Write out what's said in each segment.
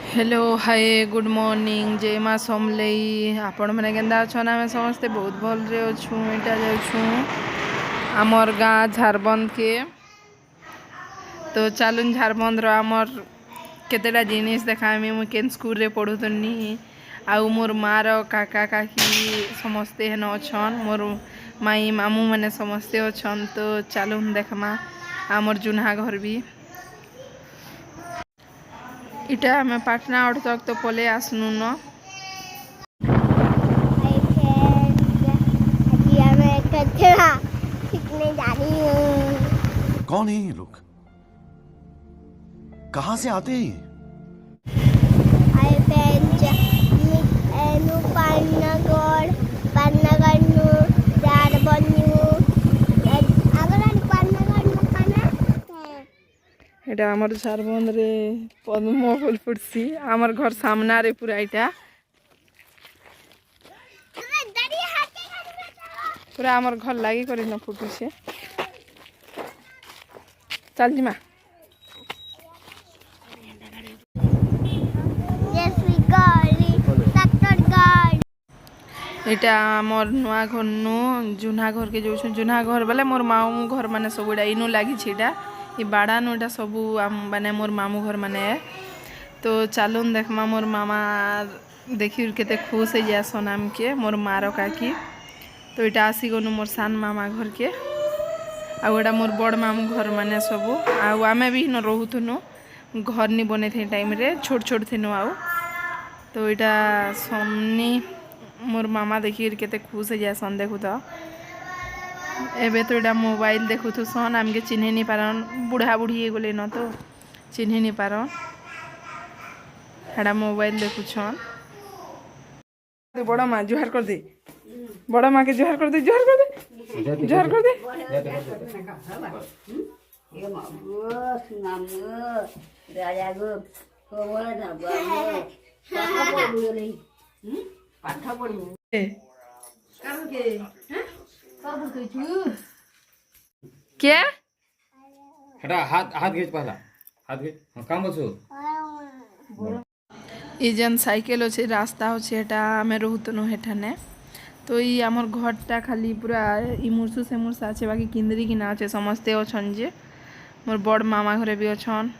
Hello hi good morning जय माँ समलई आपण मैंने केन्दा अच्छन आम समस्ते बहुत भलरे अच्छू इटा जाऊँ आमर गाँ झारबंद के तो चलुन झारबंद आमर केतेटा जिनिस देखामी मुझे केन स्कूल रे पढ़ुतनी आउ मोर माँ रो काका काकी समस्ते हेन अच्छन मोर माई मामू मैंने समस्ते अच्छन तो चलुन देखमा आमर जुन्हा घर भी इटा हमें पाटना अड़ तक तो पले आसनु न कौन है ये लोग? कहाँ से आते हैं ये? एटा आमर झारबंद रे पद्म फूल फुटसी आमर घर सामना रे पूरा इटा पूरा आमर घर लागी करी न फुटुछे चल जिमा एटा आमर नुआ घर नु जुन्हा घर के जो जुन्हा घर बोले मोर मामू घर माने सब इटा इनु लागी छिटा ये बाड़ा नु इटा सब माने मोर मामू घर माने तो चलुन देखमा मोर मामा देखी केते खुश हो जासन आम के मोर मारो काकी तो इटा आसी गनु मोर सान मामा घर के आउटा मोर बड़ मामू घर माने सब आमे भी न रोहुथुनु घर नि बने थे टाइम रे छोट छोट थिनु आउ तो इटा समनी मोर मामा देखी केते खुश हो जासन देखु तो एबे तो इटा मोबाइल देखु तो सन आमके चिन्हे नहीं पारन बुढ़ा बुढ़ी गले न तो चिन्हे नहीं पारन हेडा मोबाइल देखु छन बड़ा माँ जुहार कर दे बड़ा माँ के जुहार कर दे जुहार कर दे जुहार कर दे क्या हटा हाथ हाथ घेच पहला हाथ घेच हाँ काम बसो ये जन साइकेल अच्छे रास्ता अच्छे एटा आमे रोहुतनु हेठाने तो ये आमर घरटा खाली पूरा इमुरसु सेमुरसु अच्छे बाकी किंदरी कि ना अच्छे समस्ते अच्छन जे मोर बड़ मामा घरे भी अच्छन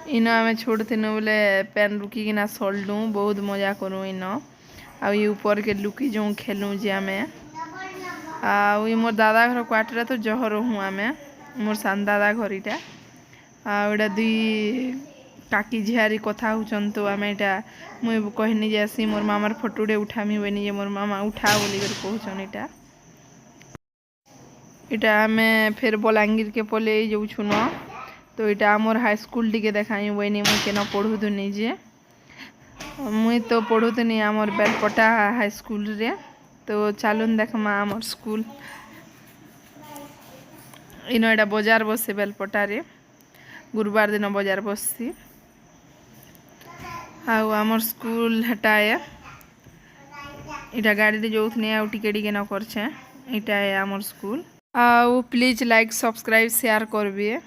इन आमे छोड़ थिनु बोले पेन रुकी कि ना सल्डू बहुत मजा करूँ इन आ ये ऊपर के लुकी जो खेलूँ जे आमे आ मोर दादा घर क्वार्टर तो जह रहूँ आमे मोर सान दादा घर इटा आटा दुई काकी झियारी कथा होचन तो आमे इटा मुई कहनी जासी मोर मामार फोटोडे उठामी बनी जे मोर मामा उठा बोली कर कहचन इटा इटा आमे फिर बलांगीर के पले जाऊछु न तो इटा मोर हाई स्कूल टिके देखाई बनी मुई केन पढ़ुथुनी जे मुई तो पढ़ुथुनी आमर बेलपटा हाई स्कूल रे तो चलुन देखमा आमर स्कूल इन एटा बाजार बसे बेलपटा रे गुरुवार दिन बाजार बससी आउ आमर स्कूल हटाए इटा गाड़ी रे जोथने आउ टिके टिके न करछे इटा है आमर स्कूल आउ प्लीज लाइक सब्सक्राइब शेयर करबे।